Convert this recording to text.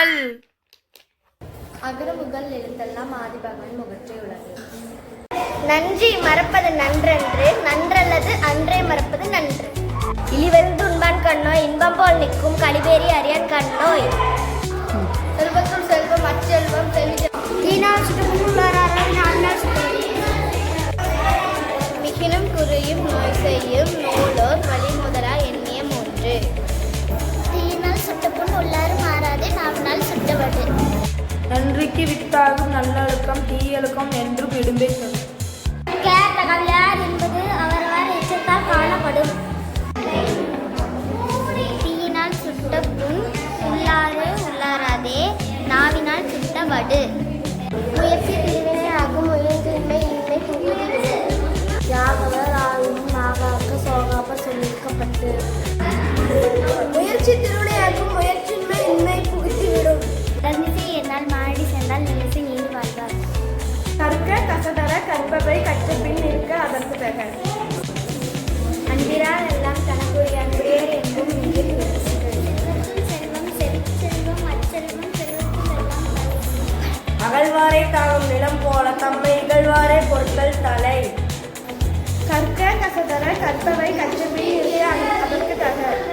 சொல். அகர முதல் எழுத்தெல்லாம் ஆதிபகவன் முகற்றே உலகு. நன்றி மறப்பது நன்றன்று, நன்றல்லது அன்றே மறப்பது நன்று. இழிவெறிந்து உண்பான் கண்ணோய், இன்பம் போல் நிற்கும் களிபேரி அறியான் கண்ணோய். செல்வத்துள் செல்வம் அச்செல்வம் தீனால் சுற்றுப்புள்ளாரால் நான்னால் மிகினும் குறையும் நோய் செய்யும் நூலோர் வழி முதலா எண்ணிய மூன்று. தீயினால் சுட்டப்புண் உள்ளாறு மாறாதே, நாவினால் சுட்டவது. நன்றிக்கு வித்தாகும் நல்லொழுக்கம் தீயொழுக்கம் என்று விடும்பை சொல். கேட்ட கவியார் என்பது அவரவர் எச்சத்தால் காணப்படும். தீயினால் சுட்ட புண் உள்ளாறு உள்ளாராதே, நாவினால் சுட்ட வடு. முயற்சி திருவினை ஆகும், முயன்றின்மை இன்மை புகுதிவிடு. யாகவர் ஆயினும் ஆகாக்க சோகாப்ப சொல்லிக்கப்பட்டு. முயற்சி திருவினையாகும், முயற்சின்மை இன்மை புகுத்திவிடும். தன்னிசை என்னால் மாடி சென்றால் நினைத்து நீண்டு வாழ்வார். கற்க கசதர கற்பவை கற்ற பின் இருக்க அதற்கு தக. அன்பிரால் எல்லாம் தனக்குரிய அன்புடையர் என்றும் செல்வம் செல்வம் அச்செல்வம் செல்வத்தில் எல்லாம் அகழ்வாரை தாங்கும் நிலம் போல தம்மை இகழ்வாரே பொருட்கள் தலை. கற்க கசதர கற்பவை கற்ற பின் இருக்க அதற்கு தக.